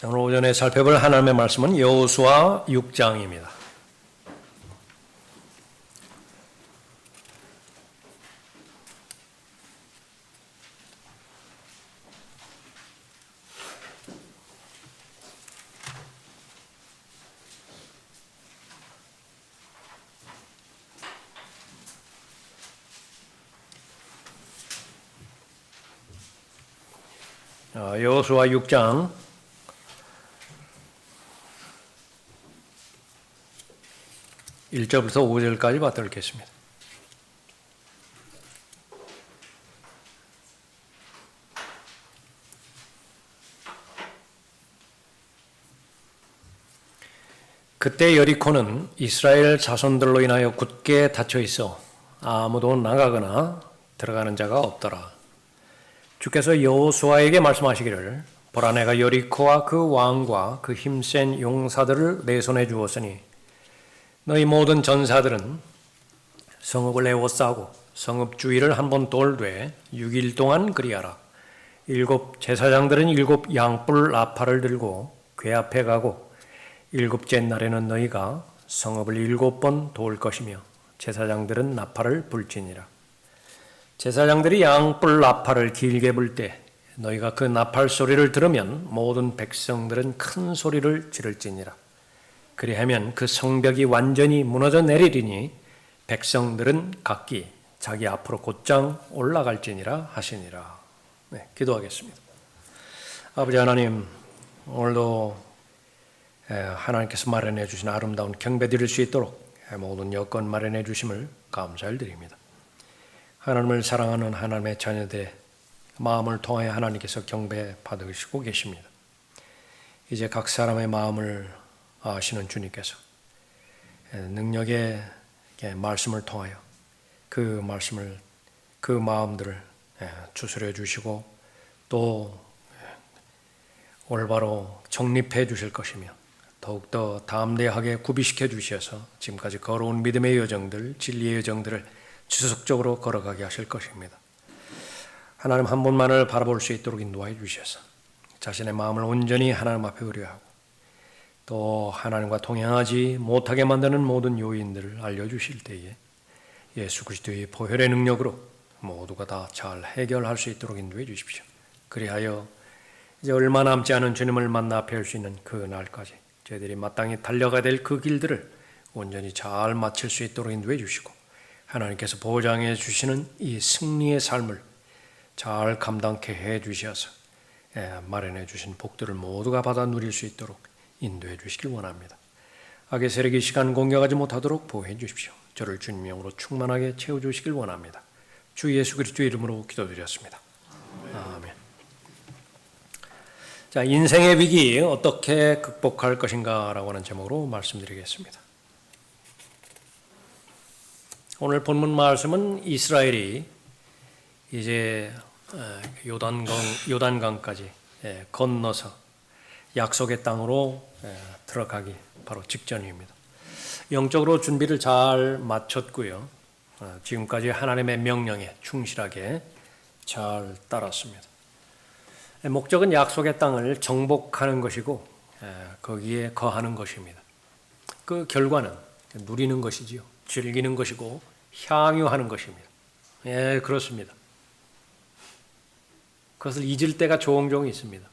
자, 오늘 오전에 살펴볼 하나님의 말씀은 여호수아 6장입니다. 여호수아 6장 1절부터 5절까지 받들겠습니다. 그때 여리코는 이스라엘 자손들로 인하여 굳게 닫혀 있어 아무도 나가거나 들어가는 자가 없더라. 주께서 여호수아에게 말씀하시기를 보라, 내가 여리코와 그 왕과 그 힘센 용사들을 내 손에 주었으니 너희 모든 전사들은 성읍을 에워싸고 성읍 주위를 한번 돌되 6일 동안 그리하라. 7 제사장들은 7 양뿔 나팔을 들고 궤 앞에 가고 7째 날에는 너희가 성읍을 7번 돌 것이며 제사장들은 나팔을 불지니라. 제사장들이 양뿔 나팔을 길게 불 때 너희가 그 나팔 소리를 들으면 모든 백성들은 큰 소리를 지를지니라. 그리하면 그 성벽이 완전히 무너져 내리리니 백성들은 각기 자기 앞으로 곧장 올라갈지니라 하시니라. 네, 기도하겠습니다. 아버지 하나님, 오늘도 하나님께서 마련해 주신 아름다운 경배 드릴 수 있도록 모든 여건 마련해 주심을 감사를 드립니다. 하나님을 사랑하는 하나님의 자녀들의 마음을 통하여 하나님께서 경배 받으시고 계십니다. 이제 각 사람의 마음을 아시는 주님께서 능력의 말씀을 통하여 그 마음들을 추스려 주시고 또 올바로 정립해 주실 것이며 더욱더 담대하게 구비시켜 주셔서 지금까지 걸어온 믿음의 여정들, 진리의 여정들을 지속적으로 걸어가게 하실 것입니다. 하나님 한 분만을 바라볼 수 있도록 인도하여 주셔서 자신의 마음을 온전히 하나님 앞에 의뢰하고 또 하나님과 동행하지 못하게 만드는 모든 요인들을 알려주실 때에 예수 그리스도의 보혈의 능력으로 모두가 다 잘 해결할 수 있도록 인도해 주십시오. 그리하여 이제 얼마 남지 않은 주님을 만나 뵐 수 있는 그 날까지 저희들이 마땅히 달려가야 될 그 길들을 온전히 잘 마칠 수 있도록 인도해 주시고 하나님께서 보장해 주시는 이 승리의 삶을 잘 감당케 해 주셔서 마련해 주신 복들을 모두가 받아 누릴 수 있도록 인도해 주시길 원합니다. 악의 세력이 시간 공격하지 못하도록 보호해 주십시오. 저를 주님 명으로 충만하게 채워주시길 원합니다. 주 예수 그리스도의 이름으로 기도드렸습니다. 아멘. 자, 인생의 위기 어떻게 극복할 것인가 라고 하는 제목으로 말씀드리겠습니다. 오늘 본문 말씀은 이스라엘이 이제 요단강까지 건너서 약속의 땅으로 들어가기 바로 직전입니다. 영적으로 준비를 잘 마쳤고요. 지금까지 하나님의 명령에 충실하게 잘 따랐습니다. 목적은 약속의 땅을 정복하는 것이고 거기에 거하는 것입니다. 그 결과는 누리는 것이지요. 즐기는 것이고 향유하는 것입니다. 예, 그렇습니다. 그것을 잊을 때가 종종 있습니다.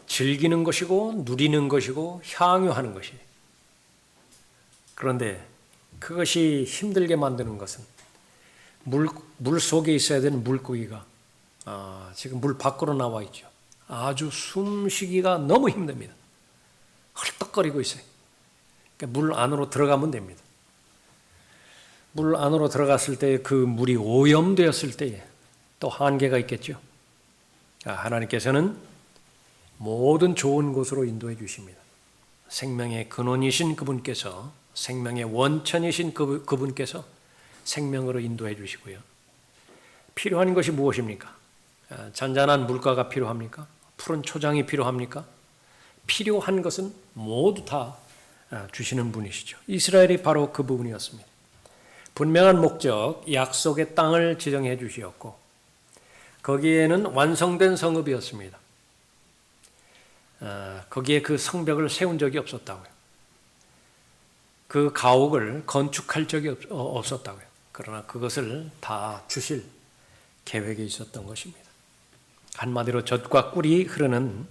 즐기는 것이고 누리는 것이고 향유하는 것이. 그런데 그것이 힘들게 만드는 것은 물 속에 있어야 되는 물고기가 지금 물 밖으로 나와 있죠. 아주 숨쉬기가 너무 힘듭니다. 헐떡거리고 있어요. 그러니까 물 안으로 들어가면 됩니다. 물 안으로 들어갔을 때 그 물이 오염되었을 때에 또 한계가 있겠죠. 하나님께서는 모든 좋은 곳으로 인도해 주십니다. 생명의 근원이신 그분께서, 생명의 원천이신 그분께서 생명으로 인도해 주시고요. 필요한 것이 무엇입니까? 잔잔한 물가가 필요합니까? 푸른 초장이 필요합니까? 필요한 것은 모두 다 주시는 분이시죠. 이스라엘이 바로 그 부분이었습니다. 분명한 목적, 약속의 땅을 지정해 주시었고 거기에는 완성된 성읍이었습니다. 거기에 그 성벽을 세운 적이 없었다고요. 그 가옥을 건축할 적이 없었다고요. 그러나 그것을 다 주실 계획이 있었던 것입니다. 한마디로 젖과 꿀이 흐르는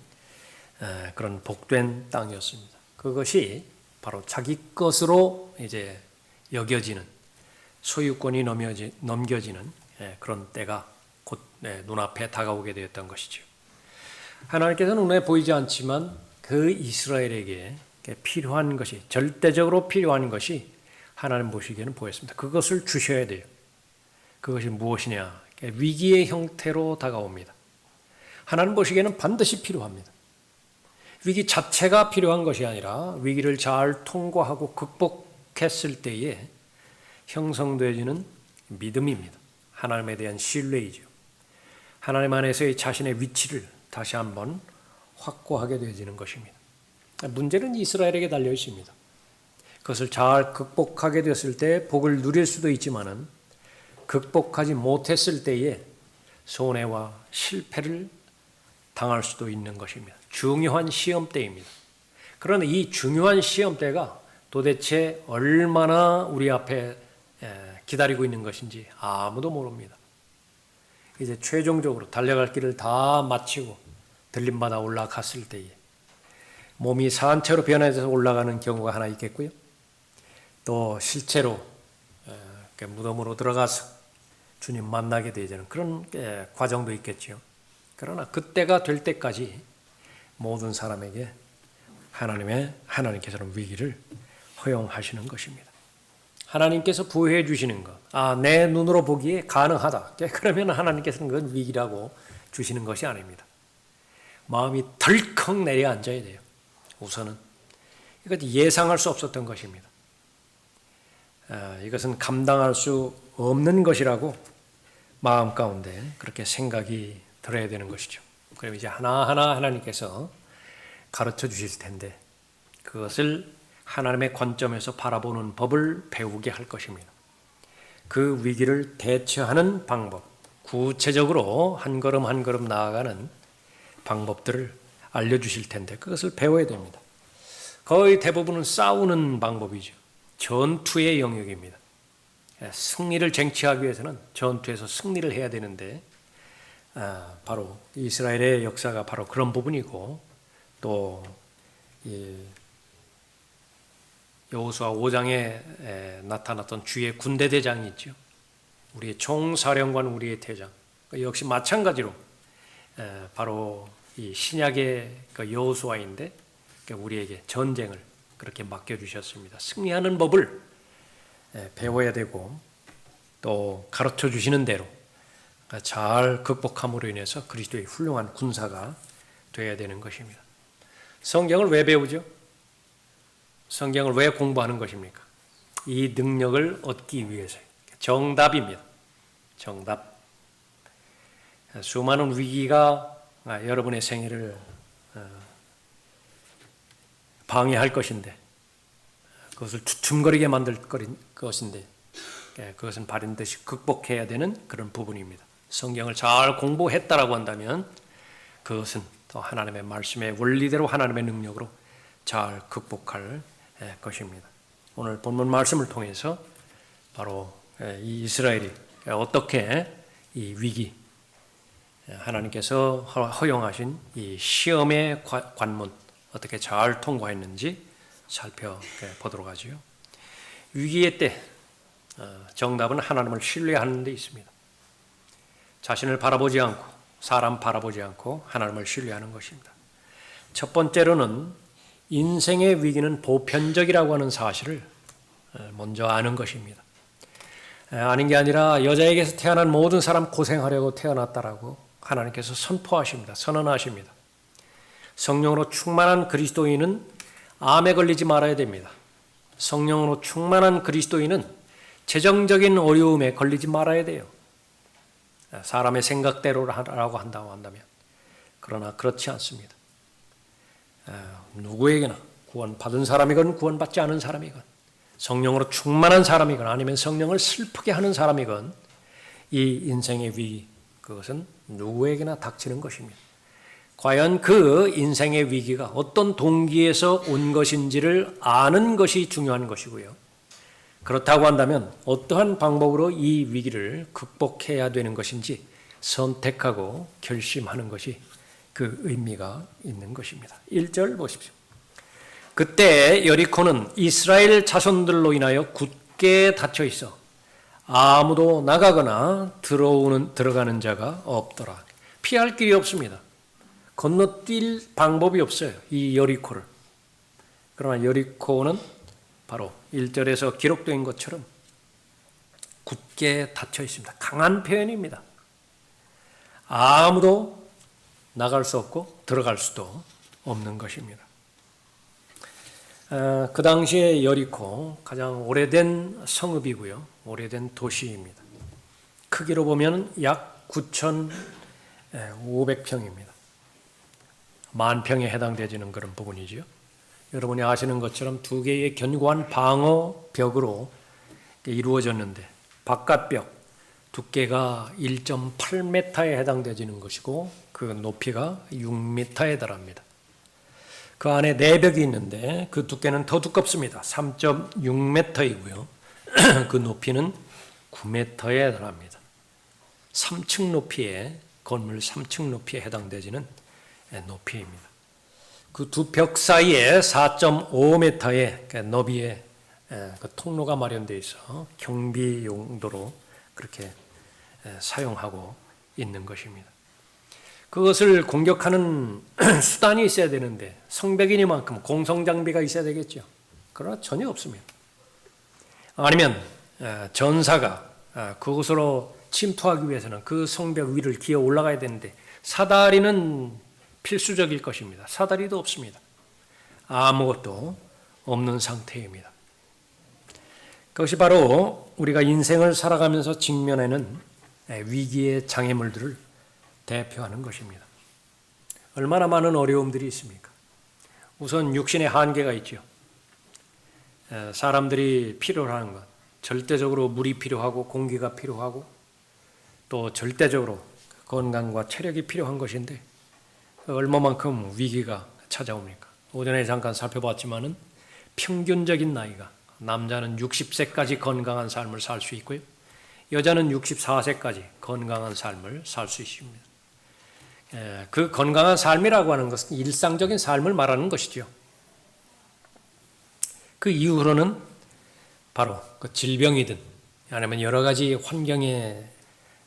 그런 복된 땅이었습니다. 그것이 바로 자기 것으로 이제 여겨지는, 소유권이 넘겨지는 그런 때가 곧 눈앞에 다가오게 되었던 것이죠. 하나님께서는 눈에 보이지 않지만 그 이스라엘에게 필요한 것이, 절대적으로 필요한 것이 하나님 보시기에는 보였습니다. 그것을 주셔야 돼요. 그것이 무엇이냐? 위기의 형태로 다가옵니다. 하나님 보시기에는 반드시 필요합니다. 위기 자체가 필요한 것이 아니라 위기를 잘 통과하고 극복했을 때에 형성되어지는 믿음입니다. 하나님에 대한 신뢰이죠. 하나님 안에서의 자신의 위치를 다시 한번 확고하게 되어지는 것입니다. 문제는 이스라엘에게 달려 있습니다. 그것을 잘 극복하게 되었을 때 복을 누릴 수도 있지만은 극복하지 못했을 때에 손해와 실패를 당할 수도 있는 것입니다. 중요한 시험대입니다. 그러나 이 중요한 시험대가 도대체 얼마나 우리 앞에 기다리고 있는 것인지 아무도 모릅니다. 이제 최종적으로 달려갈 길을 다 마치고 들림받아 올라갔을 때에 몸이 산채로 변해서 올라가는 경우가 하나 있겠고요. 또 실제로 무덤으로 들어가서 주님 만나게 되는 그런 과정도 있겠죠. 그러나 그때가 될 때까지 모든 사람에게 하나님께서는 위기를 허용하시는 것입니다. 하나님께서 부여해 주시는 것, 내 눈으로 보기에 가능하다. 그러면 하나님께서는 그건 위기라고 주시는 것이 아닙니다. 마음이 덜컥 내려앉아야 돼요. 우선은 이것 예상할 수 없었던 것입니다. 이것은 감당할 수 없는 것이라고 마음 가운데 그렇게 생각이 들어야 되는 것이죠. 그럼 이제 하나하나 하나님께서 가르쳐 주실 텐데 그것을 하나님의 관점에서 바라보는 법을 배우게 할 것입니다. 그 위기를 대처하는 방법, 구체적으로 한 걸음 한 걸음 나아가는 방법들을 알려주실 텐데 그것을 배워야 됩니다. 거의 대부분은 싸우는 방법이죠. 전투의 영역입니다. 승리를 쟁취하기 위해서는 전투에서 승리를 해야 되는데 바로 이스라엘의 역사가 바로 그런 부분이고 또 여호수아 5장에 나타났던 주의 군대 대장이 있죠. 우리의 총사령관, 우리의 대장. 역시 마찬가지로 바로 이 신약의 여호수아인데 우리에게 전쟁을 그렇게 맡겨주셨습니다. 승리하는 법을 배워야 되고 또 가르쳐 주시는 대로 잘 극복함으로 인해서 그리스도의 훌륭한 군사가 되어야 되는 것입니다. 성경을 왜 배우죠? 성경을 왜 공부하는 것입니까? 이 능력을 얻기 위해서요. 정답입니다. 정답. 수많은 위기가 여러분의 생애를 방해할 것인데 그것을 주춤거리게 만들 것인데 그것은 반드시 극복해야 되는 그런 부분입니다. 성경을 잘 공부했다라고 한다면 그것은 또 하나님의 말씀의 원리대로 하나님의 능력으로 잘 극복할 것입니다. 오늘 본문 말씀을 통해서 바로 이 이스라엘이 어떻게 이 위기, 하나님께서 허용하신 이 시험의 관문 어떻게 잘 통과했는지 살펴보도록 하지요. 위기의 때 정답은 하나님을 신뢰하는 데 있습니다. 자신을 바라보지 않고 사람 바라보지 않고 하나님을 신뢰하는 것입니다. 첫 번째로는 인생의 위기는 보편적이라고 하는 사실을 먼저 아는 것입니다. 아는 게 아니라 여자에게서 태어난 모든 사람 고생하려고 태어났다라고 하나님께서 선포하십니다. 선언하십니다. 성령으로 충만한 그리스도인은 암에 걸리지 말아야 됩니다. 성령으로 충만한 그리스도인은 재정적인 어려움에 걸리지 말아야 돼요. 사람의 생각대로라고 한다면. 그러나 그렇지 않습니다. 누구에게나 구원받은 사람이건 구원받지 않은 사람이건 성령으로 충만한 사람이건 아니면 성령을 슬프게 하는 사람이건 이 인생의 위기 그것은 누구에게나 닥치는 것입니다. 과연 그 인생의 위기가 어떤 동기에서 온 것인지를 아는 것이 중요한 것이고요. 그렇다고 한다면 어떠한 방법으로 이 위기를 극복해야 되는 것인지 선택하고 결심하는 것이 그 의미가 있는 것입니다. 1절 보십시오. 그때 여리코는 이스라엘 자손들로 인하여 굳게 닫혀 있어 아무도 나가거나 들어가는 자가 없더라. 피할 길이 없습니다. 건너뛸 방법이 없어요. 이 여리코를. 그러나 여리코는 바로 1절에서 기록된 것처럼 굳게 닫혀 있습니다. 강한 표현입니다. 아무도 나갈 수 없고 들어갈 수도 없는 것입니다. 그 당시에 여리코 가장 오래된 성읍이고요. 오래된 도시입니다. 크기로 보면 약 9,500평입니다. 만 평에 해당되지는 그런 부분이죠. 여러분이 아시는 것처럼 두 개의 견고한 방어벽으로 이루어졌는데 바깥벽 두께가 1.8m에 해당되지는 것이고 그 높이가 6m에 달합니다. 그 안에 내벽이 있는데 그 두께는 더 두껍습니다. 3.6m이고요. 그 높이는 9m에 달합니다. 3층 높이의 건물 3층 높이에 해당되지는 높이입니다. 그 두 벽 사이에 4.5m의 너비의 그 통로가 마련되어 있어 경비 용도로 그렇게 사용하고 있는 것입니다. 그것을 공격하는 수단이 있어야 되는데 성벽이니만큼 공성장비가 있어야 되겠죠. 그러나 전혀 없습니다. 아니면 전사가 그곳으로 침투하기 위해서는 그 성벽 위를 기어 올라가야 되는데 사다리는 필수적일 것입니다. 사다리도 없습니다. 아무것도 없는 상태입니다. 그것이 바로 우리가 인생을 살아가면서 직면하는 위기의 장애물들을 대표하는 것입니다. 얼마나 많은 어려움들이 있습니까? 우선 육신의 한계가 있죠. 사람들이 필요로 하는 것, 절대적으로 물이 필요하고 공기가 필요하고 또 절대적으로 건강과 체력이 필요한 것인데 얼마만큼 위기가 찾아옵니까? 오전에 잠깐 살펴봤지만은 평균적인 나이가 남자는 60세까지 건강한 삶을 살 수 있고요. 여자는 64세까지 건강한 삶을 살 수 있습니다. 그 건강한 삶이라고 하는 것은 일상적인 삶을 말하는 것이죠. 그 이후로는 바로 그 질병이든 아니면 여러 가지 환경의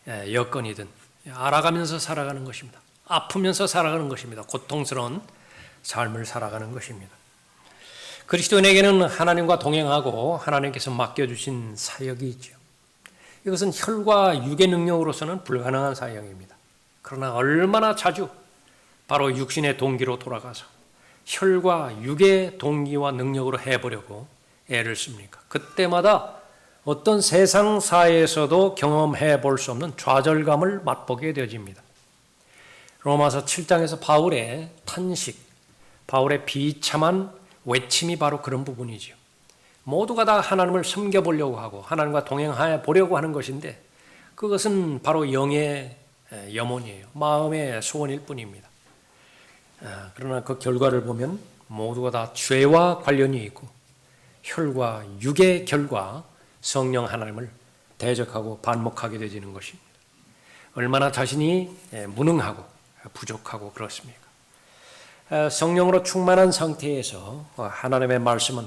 여건이든 알아가면서 살아가는 것입니다. 아프면서 살아가는 것입니다. 고통스러운 삶을 살아가는 것입니다. 그리스도인에게는 하나님과 동행하고 하나님께서 맡겨주신 사역이 있죠. 이것은 혈과 육의 능력으로서는 불가능한 사역입니다. 그러나 얼마나 자주 바로 육신의 동기로 돌아가서 혈과 육의 동기와 능력으로 해보려고 애를 씁니까? 그때마다 어떤 세상 사회에서도 경험해 볼 수 없는 좌절감을 맛보게 되어집니다. 로마서 7장에서 바울의 탄식, 바울의 비참한 외침이 바로 그런 부분이죠. 모두가 다 하나님을 섬겨보려고 하고 하나님과 동행해 보려고 하는 것인데 그것은 바로 영의 염원이에요. 마음의 소원일 뿐입니다. 그러나 그 결과를 보면 모두가 다 죄와 관련이 있고 혈과 육의 결과 성령 하나님을 대적하고 반목하게 되지는 것입니다. 얼마나 자신이 무능하고 부족하고 그렇습니까? 성령으로 충만한 상태에서 하나님의 말씀은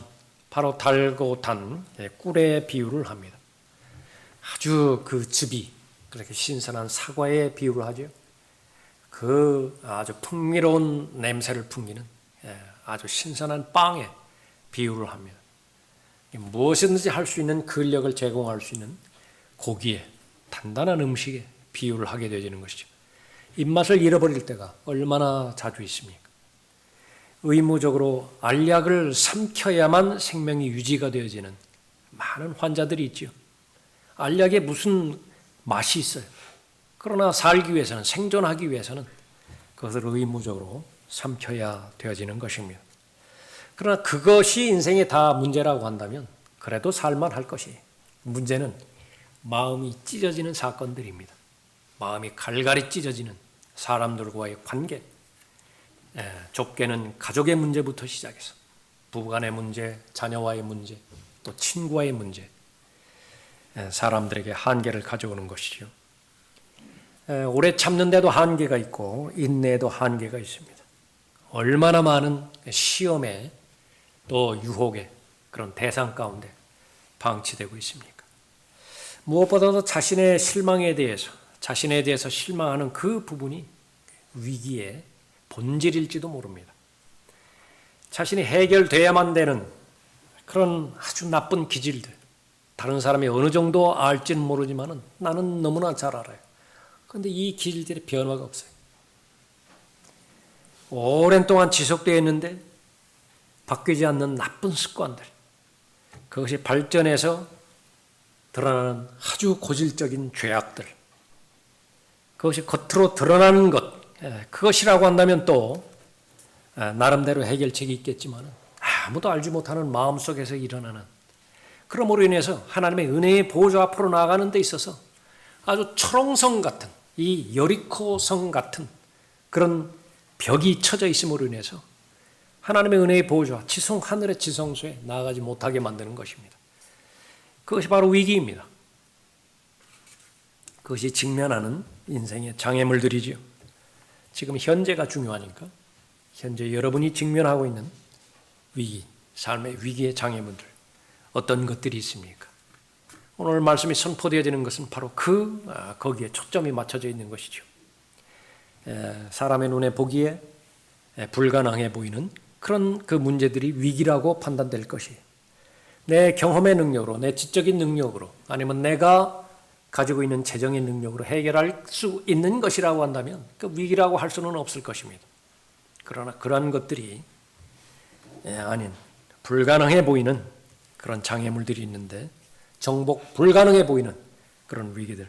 바로 달고 단 꿀의 비유를 합니다. 아주 그 즙이 그렇게 신선한 사과의 비유를 하죠. 그 아주 풍미로운 냄새를 풍기는 아주 신선한 빵의 비유를 합니다. 무엇이든지 할 수 있는 근력을 제공할 수 있는 고기에 단단한 음식에 비유를 하게 되어지는 것이죠. 입맛을 잃어버릴 때가 얼마나 자주 있습니까? 의무적으로 알약을 삼켜야만 생명이 유지가 되어지는 많은 환자들이 있죠. 알약에 무슨 맛이 있어요. 그러나 살기 위해서는 생존하기 위해서는 그것을 의무적으로 삼켜야 되어지는 것입니다. 그러나 그것이 인생의 다 문제라고 한다면 그래도 살만할 것이에요. 문제는 마음이 찢어지는 사건들입니다. 마음이 갈갈이 찢어지는 사람들과의 관계, 좁게는 가족의 문제부터 시작해서 부부간의 문제, 자녀와의 문제, 또 친구와의 문제, 사람들에게 한계를 가져오는 것이죠. 오래 참는데도 한계가 있고 인내에도 한계가 있습니다. 얼마나 많은 시험에 또 유혹의 그런 대상 가운데 방치되고 있습니까? 무엇보다도 자신의 실망에 대해서, 자신에 대해서 실망하는 그 부분이 위기의 본질일지도 모릅니다. 자신이 해결돼야만 되는 그런 아주 나쁜 기질들, 다른 사람이 어느 정도 알지는 모르지만 나는 너무나 잘 알아요. 그런데 이 기질들의 변화가 없어요. 오랜 동안 지속되어 있는데 바뀌지 않는 나쁜 습관들, 그것이 발전해서 드러나는 아주 고질적인 죄악들, 그것이 겉으로 드러나는 것, 그것이라고 한다면 또 나름대로 해결책이 있겠지만 아무도 알지 못하는 마음속에서 일어나는, 그러므로 인해서 하나님의 은혜의 보좌 앞으로 나아가는 데 있어서 아주 철옹성 같은, 이 여리코성 같은 그런 벽이 쳐져 있음으로 인해서 하나님의 은혜의 보좌, 지성 하늘의 지성소에 나아가지 못하게 만드는 것입니다. 그것이 바로 위기입니다. 그것이 직면하는 인생의 장애물들이지요. 지금 현재가 중요하니까 현재 여러분이 직면하고 있는 위기, 삶의 위기의 장애물들, 어떤 것들이 있습니까? 오늘 말씀이 선포되어지는 것은 바로 거기에 초점이 맞춰져 있는 것이죠. 사람의 눈에 보기에 불가능해 보이는 그런 그 문제들이 위기라고 판단될 것이, 내 경험의 능력으로, 내 지적인 능력으로, 아니면 내가 가지고 있는 재정의 능력으로 해결할 수 있는 것이라고 한다면 그 위기라고 할 수는 없을 것입니다. 그러나 그러한 것들이 아닌 불가능해 보이는 그런 장애물들이 있는데, 정복 불가능해 보이는 그런 위기들,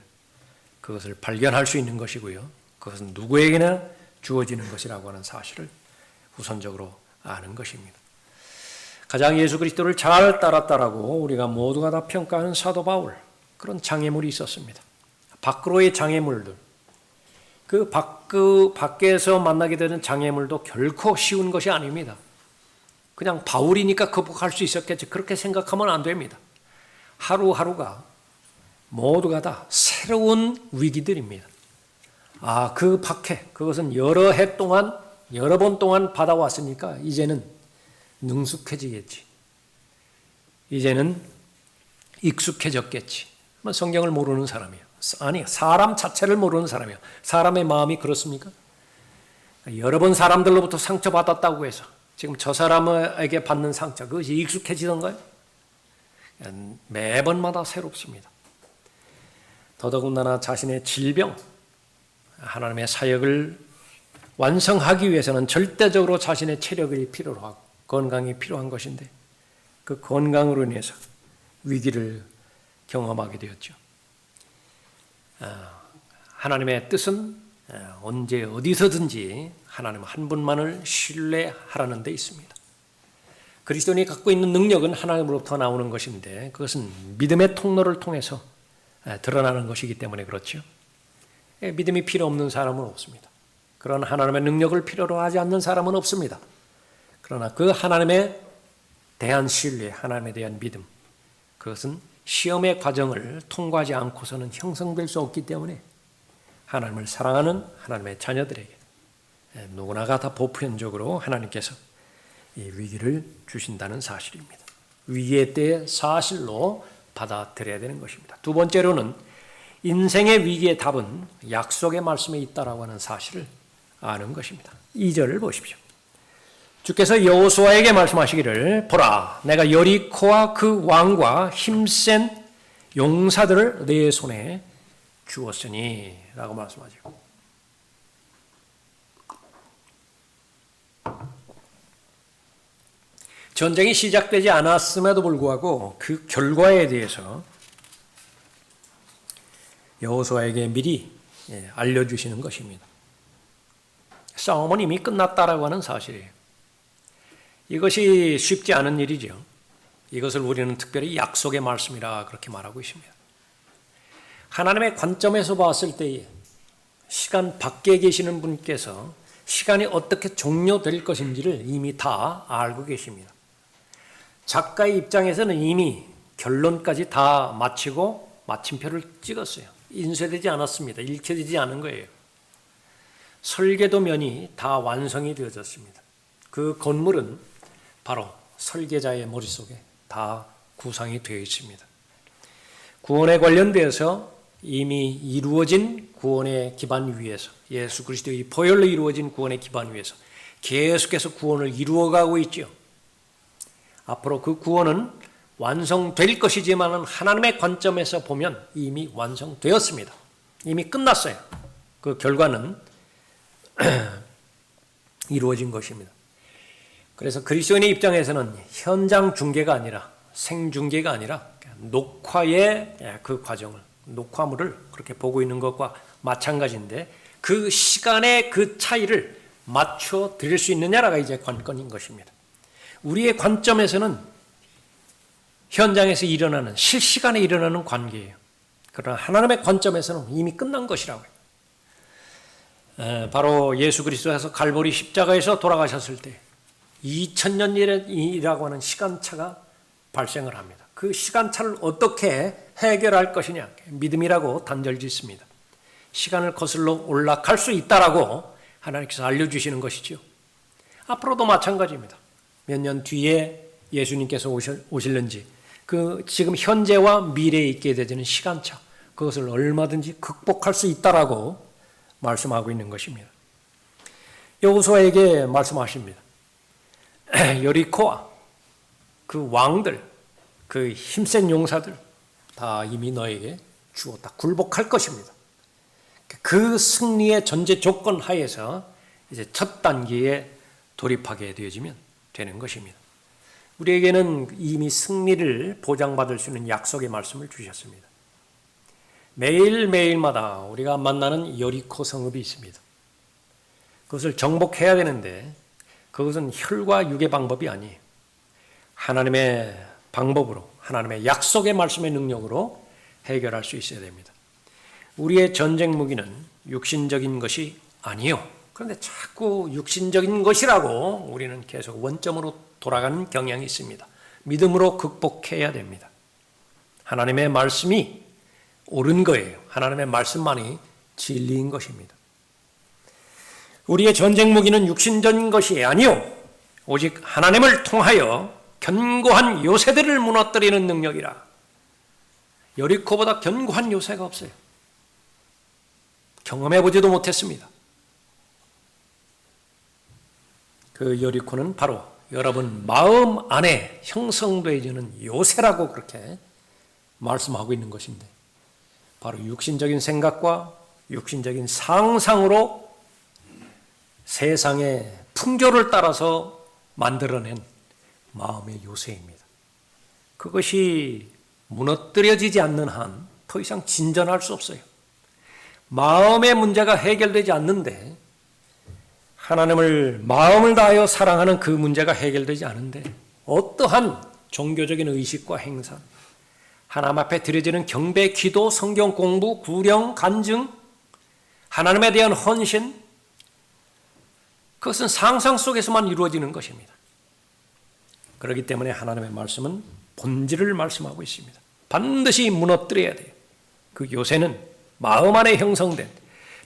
그것을 발견할 수 있는 것이고요. 그것은 누구에게나 주어지는 것이라고 하는 사실을 우선적으로 아는 것입니다. 가장 예수 그리스도를 잘 따랐다라고 우리가 모두가 다 평가하는 사도 바울, 그런 장애물이 있었습니다. 밖으로의 장애물들, 그 밖에서 만나게 되는 장애물도 결코 쉬운 것이 아닙니다. 그냥 바울이니까 극복할 수 있었겠지, 그렇게 생각하면 안 됩니다. 하루하루가 모두가 다 새로운 위기들입니다. 그 박해, 그것은 여러 해 동안, 여러 번 동안 받아왔으니까 이제는 능숙해지겠지. 이제는 익숙해졌겠지. 성경을 모르는 사람이에요. 아니, 사람 자체를 모르는 사람이에요. 사람의 마음이 그렇습니까? 여러 번 사람들로부터 상처받았다고 해서 지금 저 사람에게 받는 상처, 그것이 익숙해지던가요? 매번마다 새롭습니다. 더더군다나 자신의 질병, 하나님의 사역을 완성하기 위해서는 절대적으로 자신의 체력이 필요로 하고 건강이 필요한 것인데, 그 건강으로 인해서 위기를 경험하게 되었죠. 하나님의 뜻은 언제 어디서든지 하나님 한 분만을 신뢰하라는 데 있습니다. 그리스도인이 갖고 있는 능력은 하나님으로부터 나오는 것인데 그것은 믿음의 통로를 통해서 드러나는 것이기 때문에 그렇죠. 믿음이 필요 없는 사람은 없습니다. 그런 하나님의 능력을 필요로 하지 않는 사람은 없습니다. 그러나 그 하나님에 대한 신뢰, 하나님에 대한 믿음, 그것은 시험의 과정을 통과하지 않고서는 형성될 수 없기 때문에 하나님을 사랑하는 하나님의 자녀들에게 누구나가 다 보편적으로 하나님께서 이 위기를 주신다는 사실입니다. 위기의 때에 사실로 받아들여야 되는 것입니다. 두 번째로는 인생의 위기의 답은 약속의 말씀에 있다라고 하는 사실을 아는 것입니다. 2절을 보십시오. 주께서 여호수아에게 말씀하시기를, 보라, 내가 여리코와 그 왕과 힘센 용사들을 내 손에 주었으니 라고 말씀하죠. 전쟁이 시작되지 않았음에도 불구하고 그 결과에 대해서 여호수아에게 미리 알려주시는 것입니다. 싸움은 이미 끝났다라고 하는 사실이에요. 이것이 쉽지 않은 일이죠. 이것을 우리는 특별히 약속의 말씀이라 그렇게 말하고 있습니다. 하나님의 관점에서 봤을 때에 시간 밖에 계시는 분께서 시간이 어떻게 종료될 것인지를 이미 다 알고 계십니다. 작가의 입장에서는 이미 결론까지 다 마치고 마침표를 찍었어요. 인쇄되지 않았습니다. 읽혀지지 않은 거예요. 설계도면이 다 완성이 되어졌습니다. 그 건물은 바로 설계자의 머릿속에 다 구상이 되어 있습니다. 구원에 관련되어서 이미 이루어진 구원의 기반 위에서, 예수 그리스도의 보혈로 이루어진 구원의 기반 위에서 계속해서 구원을 이루어가고 있죠. 앞으로 그 구원은 완성될 것이지만 하나님의 관점에서 보면 이미 완성되었습니다. 이미 끝났어요. 그 결과는 이루어진 것입니다. 그래서 그리스도인의 입장에서는 현장 중계가 아니라 생중계가 아니라 녹화의 그 과정을, 녹화물을 그렇게 보고 있는 것과 마찬가지인데 그 시간의 그 차이를 맞춰 드릴 수 있느냐가 이제 관건인 것입니다. 우리의 관점에서는 현장에서 일어나는, 실시간에 일어나는 관계예요. 그러나 하나님의 관점에서는 이미 끝난 것이라고요. 바로 예수 그리스도께서 갈보리 십자가에서 돌아가셨을 때 2000년이라고 하는 시간차가 발생을 합니다. 그 시간차를 어떻게 해결할 것이냐, 믿음이라고 단절 짓습니다. 시간을 거슬러 올라갈 수 있다라고 하나님께서 알려주시는 것이죠. 앞으로도 마찬가지입니다. 몇 년 뒤에 예수님께서 오실는지 그 지금 현재와 미래에 있게 되는 시간차, 그것을 얼마든지 극복할 수 있다라고 말씀하고 있는 것입니다. 여호수아에게 말씀하십니다. 여리코와 그 왕들, 그 힘센 용사들 다 이미 너에게 주었다. 굴복할 것입니다. 그 승리의 전제 조건 하에서 이제 첫 단계에 돌입하게 되어지면 되는 것입니다. 우리에게는 이미 승리를 보장받을 수 있는 약속의 말씀을 주셨습니다. 매일매일마다 우리가 만나는 여리코 성읍이 있습니다. 그것을 정복해야 되는데 그것은 혈과 육의 방법이 아니에요. 하나님의 방법으로, 하나님의 약속의 말씀의 능력으로 해결할 수 있어야 됩니다. 우리의 전쟁 무기는 육신적인 것이 아니요. 그런데 자꾸 육신적인 것이라고 우리는 계속 원점으로 돌아가는 경향이 있습니다. 믿음으로 극복해야 됩니다. 하나님의 말씀이 옳은 거예요. 하나님의 말씀만이 진리인 것입니다. 우리의 전쟁 무기는 육신적인 것이 아니요 오직 하나님을 통하여 견고한 요새들을 무너뜨리는 능력이라. 여리코보다 견고한 요새가 없어요. 경험해보지도 못했습니다. 그 여리코는 바로 여러분 마음 안에 형성되어지는 요새라고 그렇게 말씀하고 있는 것인데 바로 육신적인 생각과 육신적인 상상으로 세상의 풍조를 따라서 만들어낸 마음의 요새입니다. 그것이 무너뜨려지지 않는 한 더 이상 진전할 수 없어요. 마음의 문제가 해결되지 않는데 하나님을 마음을 다하여 사랑하는 그 문제가 해결되지 않는데 어떠한 종교적인 의식과 행사, 하나님 앞에 드려지는 경배, 기도, 성경 공부, 구령, 간증, 하나님에 대한 헌신, 그것은 상상 속에서만 이루어지는 것입니다. 그렇기 때문에 하나님의 말씀은 본질을 말씀하고 있습니다. 반드시 무너뜨려야 돼요. 그 요새는 마음 안에 형성된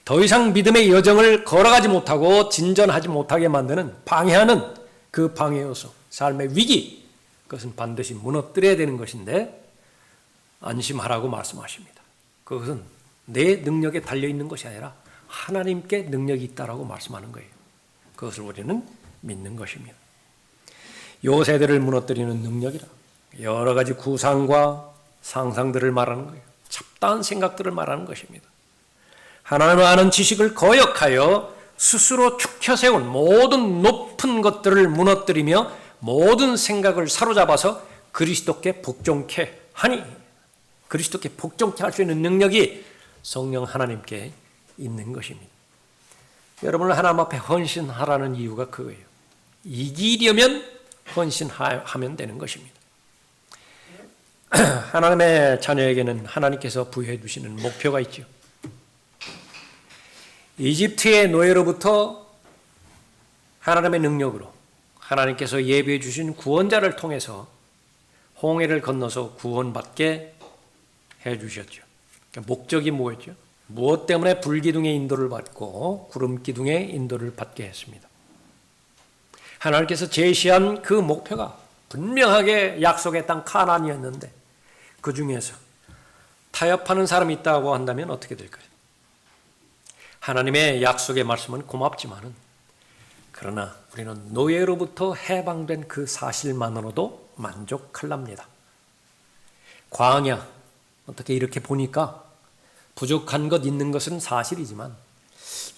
더 이상 믿음의 여정을 걸어가지 못하고 진전하지 못하게 만드는 방해하는 그 방해 요소, 삶의 위기, 그것은 반드시 무너뜨려야 되는 것인데 안심하라고 말씀하십니다. 그것은 내 능력에 달려있는 것이 아니라 하나님께 능력이 있다라고 말씀하는 거예요. 그것을 우리는 믿는 것입니다. 요새들을 무너뜨리는 능력이라 여러 가지 구상과 상상들을 말하는 거예요. 잡다한 생각들을 말하는 것입니다. 하나님을 아는 지식을 거역하여 스스로 축혀 세운 모든 높은 것들을 무너뜨리며 모든 생각을 사로잡아서 그리스도께 복종케 하니, 그리스도께 복종케 할 수 있는 능력이 성령 하나님께 있는 것입니다. 여러분을 하나님 앞에 헌신하라는 이유가 그거예요. 이기려면 헌신하면 되는 것입니다. 하나님의 자녀에게는 하나님께서 부여해 주시는 목표가 있죠. 이집트의 노예로부터 하나님의 능력으로 하나님께서 예비해 주신 구원자를 통해서 홍해를 건너서 구원받게 해주셨죠. 그러니까 목적이 뭐였죠? 무엇 때문에 불기둥의 인도를 받고 구름기둥의 인도를 받게 했습니다. 하나님께서 제시한 그 목표가 분명하게 약속의 땅 가나안이었는데 그 중에서 타협하는 사람이 있다고 한다면 어떻게 될까요? 하나님의 약속의 말씀은 고맙지만은 그러나 우리는 노예로부터 해방된 그 사실만으로도 만족할랍니다. 광야, 어떻게 이렇게 보니까 부족한 것 있는 것은 사실이지만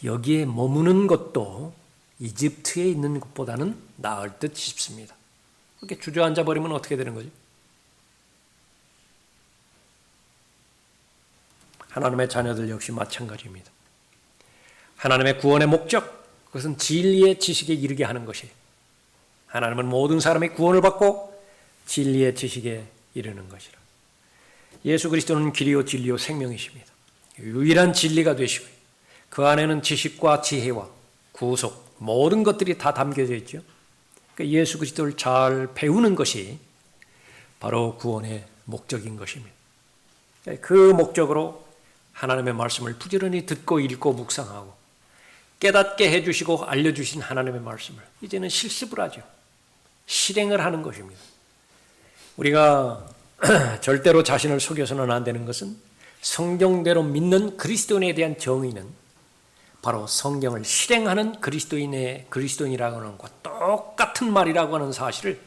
여기에 머무는 것도 이집트에 있는 것보다는 나을 듯 싶습니다. 그렇게 주저앉아 버리면 어떻게 되는 거죠? 하나님의 자녀들 역시 마찬가지입니다. 하나님의 구원의 목적, 그것은 진리의 지식에 이르게 하는 것이에요. 하나님은 모든 사람이 구원을 받고 진리의 지식에 이르는 것이라. 예수 그리스도는 길이요 진리요 생명이십니다. 유일한 진리가 되시고요. 그 안에는 지식과 지혜와 구속, 모든 것들이 다 담겨져 있죠. 그러니까 예수 그리스도를 잘 배우는 것이 바로 구원의 목적인 것입니다. 그 목적으로 하나님의 말씀을 부지런히 듣고 읽고 묵상하고 깨닫게 해주시고 알려주신 하나님의 말씀을 이제는 실습을 하죠. 실행을 하는 것입니다. 우리가 절대로 자신을 속여서는 안 되는 것은 성경대로 믿는 그리스도인에 대한 정의는 바로 성경을 실행하는 그리스도인이라고 하는 것과 똑같은 말이라고 하는 사실을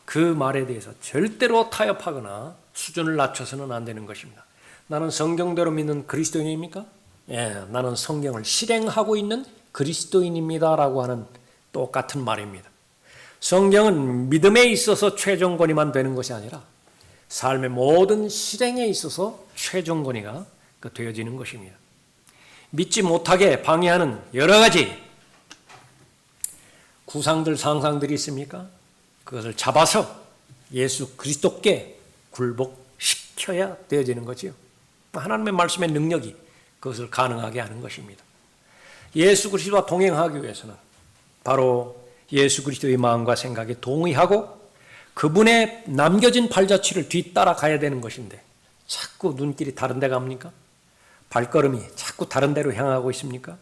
그 말에 대해서 절대로 타협하거나 수준을 낮춰서는 안 되는 것입니다. 나는 성경대로 믿는 그리스도인입니까? 예, 나는 성경을 실행하고 있는 그리스도인입니다라고 하는 똑같은 말입니다. 성경은 믿음에 있어서 최종 권위만 되는 것이 아니라 삶의 모든 실행에 있어서 최종 권위가 되어지는 것입니다. 믿지 못하게 방해하는 여러 가지 구상들, 상상들이 있습니까? 그것을 잡아서 예수 그리스도께 굴복시켜야 되어지는 거지요. 하나님의 말씀의 능력이 그것을 가능하게 하는 것입니다. 예수 그리스도와 동행하기 위해서는 바로 예수 그리스도의 마음과 생각에 동의하고 그분의 남겨진 발자취를 뒤따라 가야 되는 것인데 자꾸 눈길이 다른 데 갑니까? 발걸음이 자꾸 다른 데로 향하고 있습니까?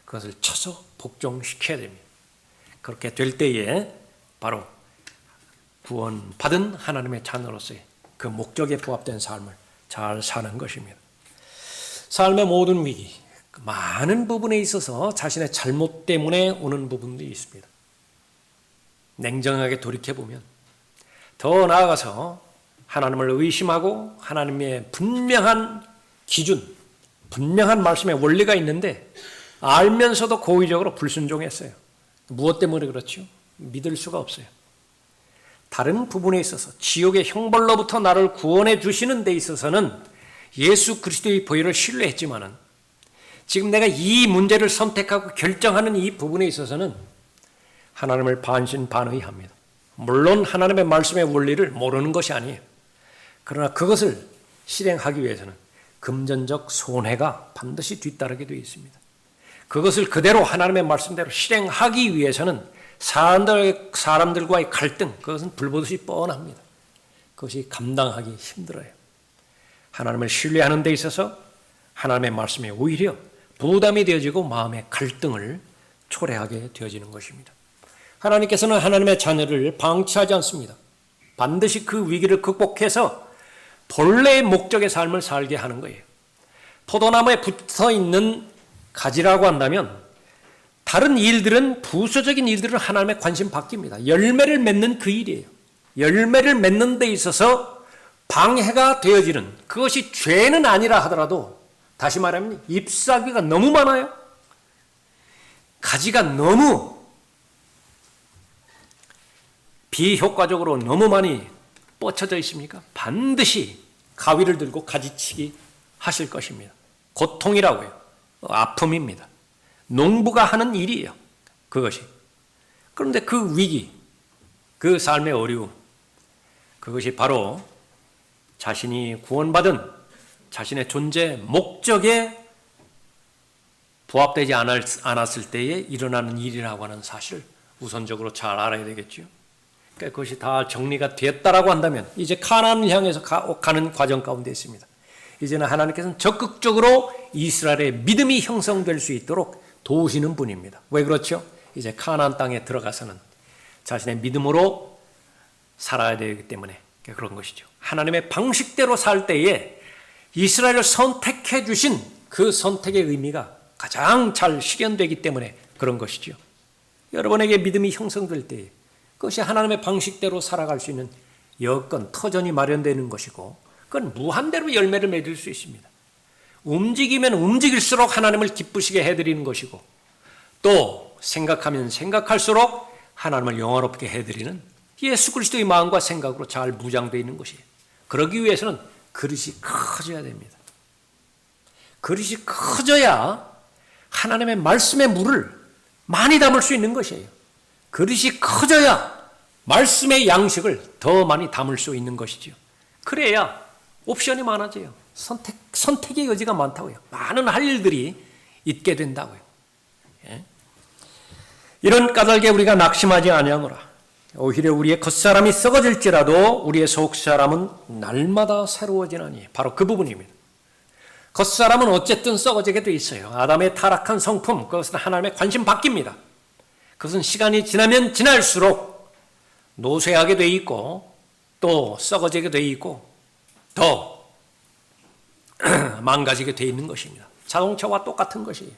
그것을 쳐서 복종시켜야 됩니다. 그렇게 될 때에 바로 구원받은 하나님의 자녀로서의 그 목적에 부합된 삶을 잘 사는 것입니다. 삶의 모든 위기, 많은 부분에 있어서 자신의 잘못 때문에 오는 부분도 있습니다. 냉정하게 돌이켜보면 더 나아가서 하나님을 의심하고 하나님의 분명한 기준, 분명한 말씀의 원리가 있는데 알면서도 고의적으로 불순종했어요. 무엇 때문에 그렇죠? 믿을 수가 없어요. 다른 부분에 있어서 지옥의 형벌로부터 나를 구원해 주시는 데 있어서는 예수 그리스도의 보혈을 신뢰했지만은 지금 내가 이 문제를 선택하고 결정하는 이 부분에 있어서는 하나님을 반신반의합니다. 물론 하나님의 말씀의 원리를 모르는 것이 아니에요. 그러나 그것을 실행하기 위해서는 금전적 손해가 반드시 뒤따르게 되어 있습니다. 그것을 그대로 하나님의 말씀대로 실행하기 위해서는 사람들과의 갈등, 그것은 불보듯이 뻔합니다. 그것이 감당하기 힘들어요. 하나님을 신뢰하는 데 있어서 하나님의 말씀에 오히려 부담이 되어지고 마음의 갈등을 초래하게 되어지는 것입니다. 하나님께서는 하나님의 자녀를 방치하지 않습니다. 반드시 그 위기를 극복해서 본래의 목적의 삶을 살게 하는 거예요. 포도나무에 붙어있는 가지라고 한다면 다른 일들은 부수적인 일들은 하나님의 관심 바뀝니다. 열매를 맺는 그 일이에요. 열매를 맺는 데 있어서 방해가 되어지는 그것이 죄는 아니라 하더라도 다시 말하면 잎사귀가 너무 많아요. 가지가 너무 비효과적으로 너무 많이 뻗쳐져 있습니까? 반드시 가위를 들고 가지치기 하실 것입니다. 고통이라고요. 아픔입니다. 농부가 하는 일이에요. 그것이. 그런데 그 위기, 그 삶의 어려움, 그것이 바로 자신이 구원받은 자신의 존재 목적에 부합되지 않았을 때에 일어나는 일이라고 하는 사실을 우선적으로 잘 알아야 되겠죠. 그러니까 그것이 다 정리가 됐다라고 한다면 이제 가나안을 향해서 가는 과정 가운데 있습니다. 이제는 하나님께서는 적극적으로 이스라엘의 믿음이 형성될 수 있도록 도우시는 분입니다. 왜 그렇죠? 이제 가나안 땅에 들어가서는 자신의 믿음으로 살아야 되기 때문에 그런 것이죠. 하나님의 방식대로 살 때에 이스라엘을 선택해 주신 그 선택의 의미가 가장 잘 실현되기 때문에 그런 것이죠. 여러분에게 믿음이 형성될 때에 그것이 하나님의 방식대로 살아갈 수 있는 여건, 터전이 마련되는 것이고 그건 무한대로 열매를 맺을 수 있습니다. 움직이면 움직일수록 하나님을 기쁘시게 해드리는 것이고 또 생각하면 생각할수록 하나님을 영화롭게 해드리는 예수 그리스도의 마음과 생각으로 잘 무장되어 있는 것이에요. 그러기 위해서는 그릇이 커져야 됩니다. 그릇이 커져야 하나님의 말씀의 물을 많이 담을 수 있는 것이에요. 그릇이 커져야 말씀의 양식을 더 많이 담을 수 있는 것이죠. 그래야 옵션이 많아져요. 선택의 여지가 많다고요. 많은 할 일들이 있게 된다고요. 예? 이런 까닭에 우리가 낙심하지 아니하노라. 오히려 우리의 겉사람이 썩어질지라도 우리의 속사람은 날마다 새로워지나니. 바로 그 부분입니다. 겉사람은 어쨌든 썩어지게 돼 있어요. 아담의 타락한 성품, 그것은 하나님의 관심 바뀝니다. 그것은 시간이 지나면 지날수록 노쇠하게 돼 있고 또 썩어지게 돼 있고 더 망가지게 돼 있는 것입니다. 자동차와 똑같은 것이에요.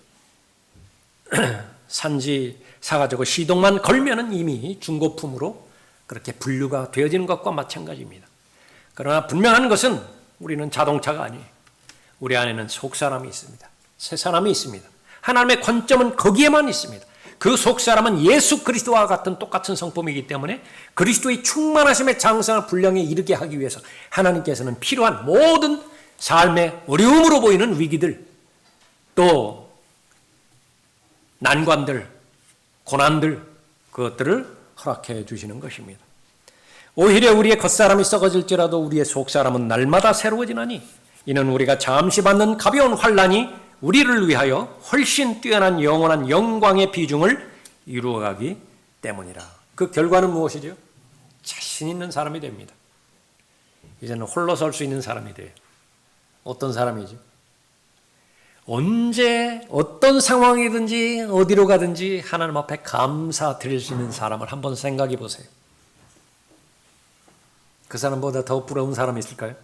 산지 사가지고 시동만 걸면은 이미 중고품으로 그렇게 분류가 되어지는 것과 마찬가지입니다. 그러나 분명한 것은 우리는 자동차가 아니에요. 우리 안에는 속사람이 있습니다. 새 사람이 있습니다. 하나님의 관점은 거기에만 있습니다. 그 속사람은 예수 그리스도와 같은 똑같은 성품이기 때문에 그리스도의 충만하심의 장성한 분량에 이르게 하기 위해서 하나님께서는 필요한 모든 삶의 어려움으로 보이는 위기들 또 난관들, 고난들 그것들을 허락해 주시는 것입니다. 오히려 우리의 겉사람이 썩어질지라도 우리의 속사람은 날마다 새로워지나니 이는 우리가 잠시 받는 가벼운 환난이 우리를 위하여 훨씬 뛰어난 영원한 영광의 비중을 이루어가기 때문이라. 그 결과는 무엇이죠? 자신 있는 사람이 됩니다. 이제는 홀로 설 수 있는 사람이 돼요. 어떤 사람이죠? 언제 어떤 상황이든지 어디로 가든지 하나님 앞에 감사드릴 수 있는 사람을 한번 생각해 보세요. 그 사람보다 더 부러운 사람이 있을까요?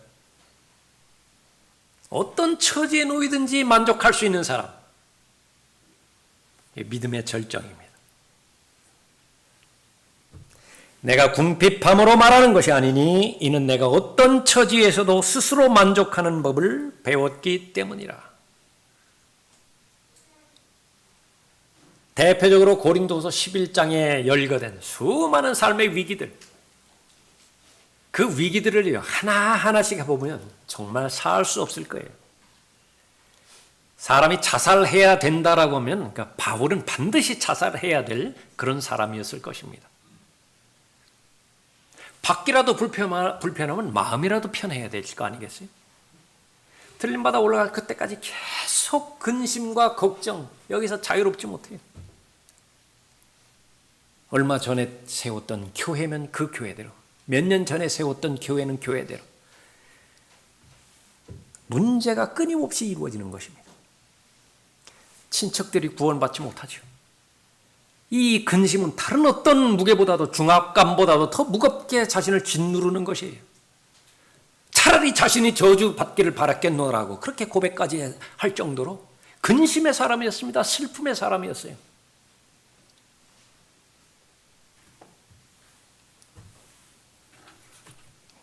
어떤 처지에 놓이든지 만족할 수 있는 사람. 믿음의 절정입니다. 내가 궁핍함으로 말하는 것이 아니니 이는 내가 어떤 처지에서도 스스로 만족하는 법을 배웠기 때문이라. 대표적으로 고린도서 11장에 열거된 수많은 삶의 위기들, 그 위기들을 하나하나씩 해보면 정말 살 수 없을 거예요. 사람이 자살해야 된다라고 하면 그러니까 바울은 반드시 자살해야 될 그런 사람이었을 것입니다. 밖이라도 불편하면 마음이라도 편해야 될 거 아니겠어요? 들림받아 올라갈 그때까지 계속 근심과 걱정, 여기서 자유롭지 못해요. 얼마 전에 세웠던 교회면 그 교회대로, 몇 년 전에 세웠던 교회는 교회대로 문제가 끊임없이 이루어지는 것입니다. 친척들이 구원받지 못하죠. 이 근심은 다른 어떤 무게보다도 중압감보다도 더 무겁게 자신을 짓누르는 것이에요. 차라리 자신이 저주받기를 바랐겠노라고 그렇게 고백까지 할 정도로 근심의 사람이었습니다. 슬픔의 사람이었어요.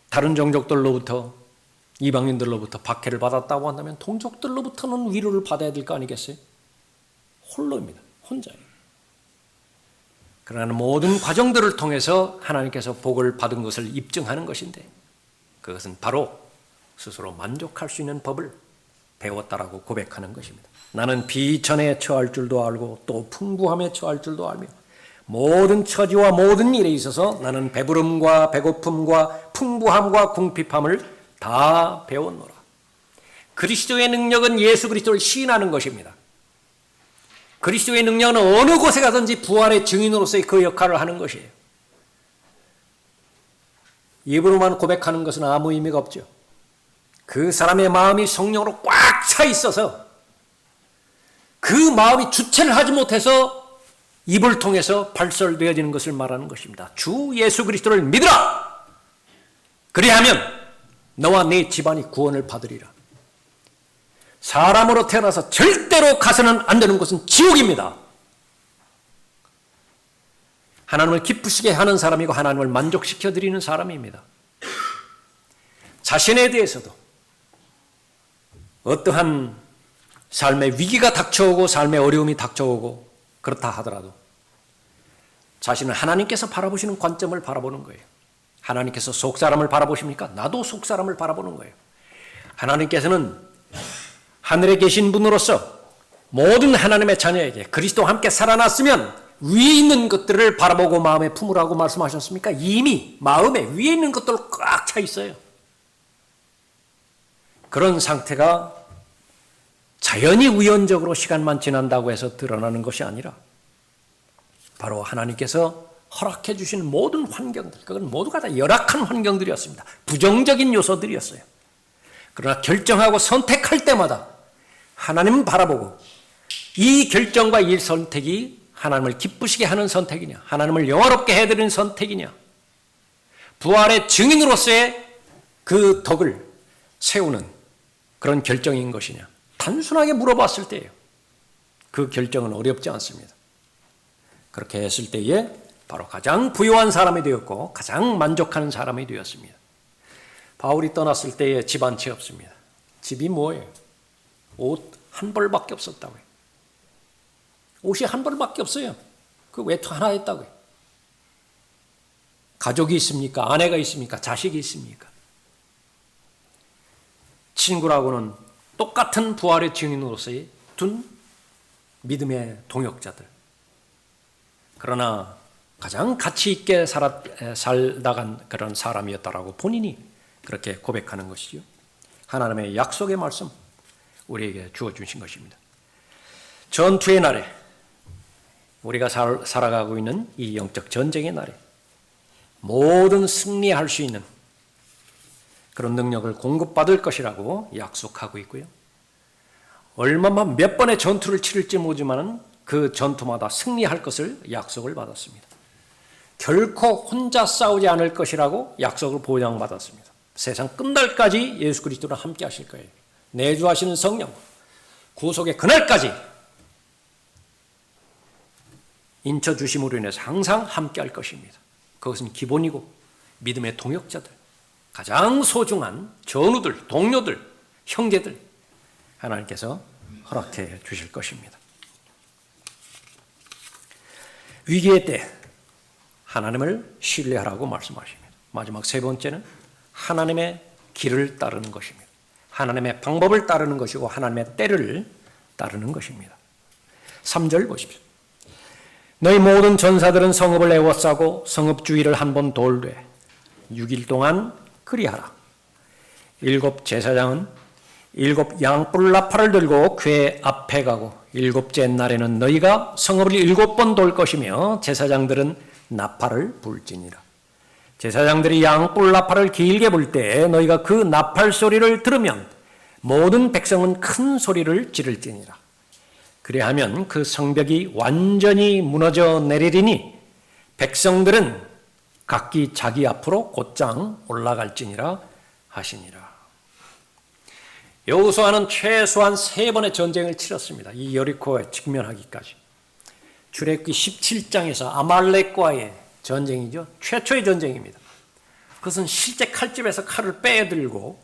다른 종족들로부터 이방인들로부터 박해를 받았다고 한다면 동족들로부터는 위로를 받아야 될 거 아니겠어요? 홀로입니다. 혼자예요. 그러나 모든 과정들을 통해서 하나님께서 복을 받은 것을 입증하는 것인데 그것은 바로 스스로 만족할 수 있는 법을 배웠다라고 고백하는 것입니다. 나는 비천에 처할 줄도 알고 또 풍부함에 처할 줄도 알며 모든 처지와 모든 일에 있어서 나는 배부름과 배고픔과 풍부함과 궁핍함을 다 배웠노라. 그리스도의 능력은 예수 그리스도를 시인하는 것입니다. 그리스도의 능력은 어느 곳에 가든지 부활의 증인으로서의 그 역할을 하는 것이에요. 입으로만 고백하는 것은 아무 의미가 없죠. 그 사람의 마음이 성령으로 꽉 차 있어서 그 마음이 주체를 하지 못해서 입을 통해서 발설되어지는 것을 말하는 것입니다. 주 예수 그리스도를 믿으라! 그리하면 너와 네 집안이 구원을 받으리라. 사람으로 태어나서 절대로 가서는 안 되는 곳은 지옥입니다. 하나님을 기쁘시게 하는 사람이고 하나님을 만족시켜드리는 사람입니다. 자신에 대해서도 어떠한 삶의 위기가 닥쳐오고 삶의 어려움이 닥쳐오고 그렇다 하더라도 자신을 하나님께서 바라보시는 관점을 바라보는 거예요. 하나님께서 속사람을 바라보십니까? 나도 속사람을 바라보는 거예요. 하나님께서는 하늘에 계신 분으로서 모든 하나님의 자녀에게 그리스도와 함께 살아났으면 위에 있는 것들을 바라보고 마음에 품으라고 말씀하셨습니까? 이미 마음에 위에 있는 것들로 꽉 차 있어요. 그런 상태가 자연히 우연적으로 시간만 지난다고 해서 드러나는 것이 아니라 바로 하나님께서 허락해 주신 모든 환경들, 그건 모두가 다 열악한 환경들이었습니다. 부정적인 요소들이었어요. 그러나 결정하고 선택할 때마다 하나님은 바라보고 이 결정과 이 선택이 하나님을 기쁘시게 하는 선택이냐, 하나님을 영화롭게 해드리는 선택이냐, 부활의 증인으로서의 그 덕을 세우는 그런 결정인 것이냐, 단순하게 물어봤을 때예요. 그 결정은 어렵지 않습니다. 그렇게 했을 때에 바로 가장 부유한 사람이 되었고 가장 만족하는 사람이 되었습니다. 바울이 떠났을 때에 집 한 채 없습니다. 집이 뭐예요? 옷 한 벌밖에 없었다고요. 옷이 한 벌밖에 없어요. 그 외투 하나 했다고요. 가족이 있습니까? 아내가 있습니까? 자식이 있습니까? 친구라고는 똑같은 부활의 증인으로서의 둔 믿음의 동역자들. 그러나 가장 가치 있게 살다간 그런 사람이었다라고 본인이 그렇게 고백하는 것이죠. 하나님의 약속의 말씀 우리에게 주어주신 것입니다. 전투의 날에 우리가 살아가고 있는 이 영적 전쟁의 날에 모든 승리할 수 있는 그런 능력을 공급받을 것이라고 약속하고 있고요. 얼마만 몇 번의 전투를 치를지 모르지만 그 전투마다 승리할 것을 약속을 받았습니다. 결코 혼자 싸우지 않을 것이라고 약속을 보장받았습니다. 세상 끝날까지 예수 그리스도랑 함께 하실 거예요. 내주하시는 성령, 구속의 그날까지 인쳐주심으로 인해서 항상 함께 할 것입니다. 그것은 기본이고 믿음의 동역자들, 가장 소중한 전우들, 동료들, 형제들 하나님께서 허락해 주실 것입니다. 위기의 때 하나님을 신뢰하라고 말씀하십니다. 마지막 세 번째는 하나님의 길을 따르는 것입니다. 하나님의 방법을 따르는 것이고 하나님의 때를 따르는 것입니다. 3절 보십시오. 너희 모든 전사들은 성읍을 에워싸고 성읍 주위를 한번 돌되 6일 동안 그리하라. 7 제사장은 7 양뿔 나팔을 들고 궤 앞에 가고 7째 날에는 너희가 성읍을 7번 돌 것이며 제사장들은 나팔을 불지니라. 제사장들이 양뿔 나팔을 길게 불 때 너희가 그 나팔 소리를 들으면 모든 백성은 큰 소리를 지를지니라. 그리하면 그 성벽이 완전히 무너져 내리리니 백성들은 각기 자기 앞으로 곧장 올라갈지니라 하시니라. 여호수아는 최소한 3번의 전쟁을 치렀습니다. 이 여리코에 직면하기까지. 출애굽기 17장에서 아말렉과의 전쟁이죠. 최초의 전쟁입니다. 그것은 실제 칼집에서 칼을 빼들고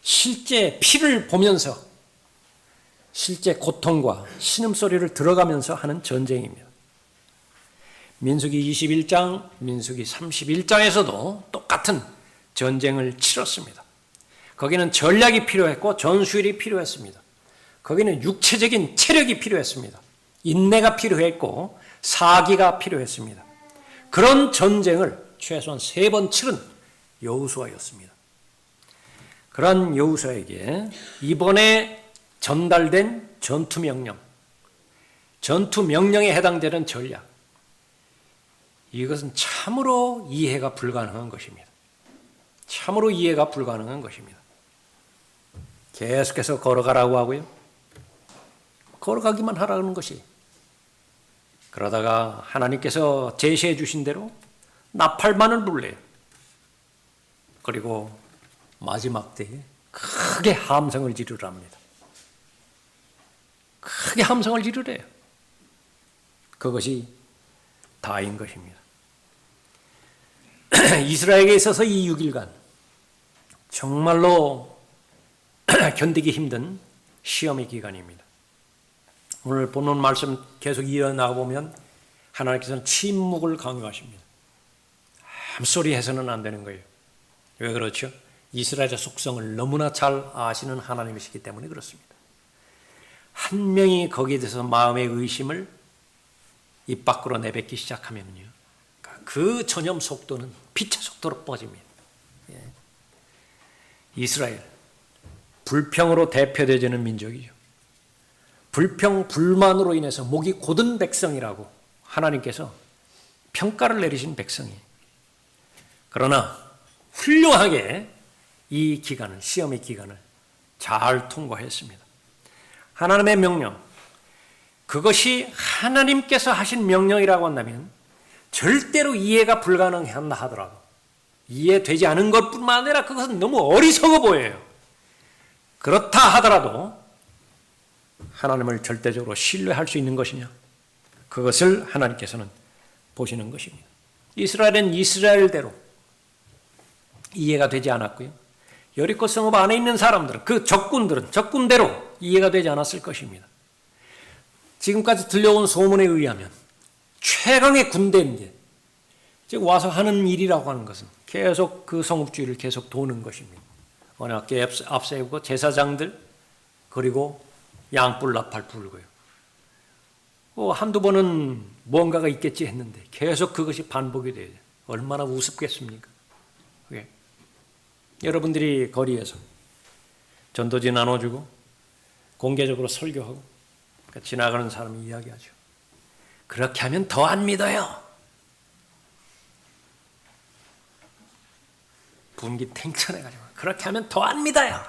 실제 피를 보면서 실제 고통과 신음소리를 들어가면서 하는 전쟁입니다. 민수기 21장, 민수기 31장에서도 똑같은 전쟁을 치렀습니다. 거기는 전략이 필요했고 전술이 필요했습니다. 거기는 육체적인 체력이 필요했습니다. 인내가 필요했고 사기가 필요했습니다. 그런 전쟁을 최소한 3번 치른 여호수아였습니다. 그런 여호수아에게 이번에 전달된 전투명령, 전투 명령에 해당되는 전략. 이것은 참으로 이해가 불가능한 것입니다. 참으로 이해가 불가능한 것입니다. 계속해서 걸어가라고 하고요. 걸어가기만 하라는 것이. 그러다가 하나님께서 제시해 주신 대로 나팔만을 불래요. 그리고 마지막 때에 크게 함성을 지르랍니다. 크게 함성을 지르래요. 그것이 다인 것입니다. 이스라엘에게 있어서 이 6일간 정말로 견디기 힘든 시험의 기간입니다. 오늘 본문 말씀 계속 이어나가 보면 하나님께서는 침묵을 강요하십니다. 함소리 해서는 안 되는 거예요. 왜 그렇죠? 이스라엘의 속성을 너무나 잘 아시는 하나님이시기 때문에 그렇습니다. 한 명이 거기에 대해서 마음의 의심을 입 밖으로 내뱉기 시작하면요, 그 전염 속도는 빛의 속도로 뻗집니다. 이스라엘, 불평으로 대표되지는 민족이죠. 불평, 불만으로 인해서 목이 곧은 백성이라고 하나님께서 평가를 내리신 백성이에요. 그러나 훌륭하게 이 기간을, 시험의 기간을 잘 통과했습니다. 하나님의 명령, 그것이 하나님께서 하신 명령이라고 한다면 절대로 이해가 불가능한다 하더라도, 이해되지 않은 것뿐만 아니라 그것은 너무 어리석어 보여요. 그렇다 하더라도 하나님을 절대적으로 신뢰할 수 있는 것이냐? 그것을 하나님께서는 보시는 것입니다. 이스라엘은 이스라엘대로 이해가 되지 않았고요. 여리고 성읍 안에 있는 사람들은, 그 적군들은 적군대로 이해가 되지 않았을 것입니다. 지금까지 들려온 소문에 의하면 최강의 군대인데, 즉 와서 하는 일이라고 하는 것은 계속 그 성읍주의를 계속 도는 것입니다. 언약궤 앞세우고 제사장들, 그리고 양뿔 나팔 불고요. 한두 번은 뭔가가 있겠지 했는데 계속 그것이 반복이 돼요. 얼마나 우습겠습니까? 왜? 여러분들이 거리에서 전도지 나눠주고 공개적으로 설교하고 지나가는 사람이 이야기하죠. 그렇게 하면 더 안 믿어요. 분기 탱천해가지고 그렇게 하면 더 안 믿어요.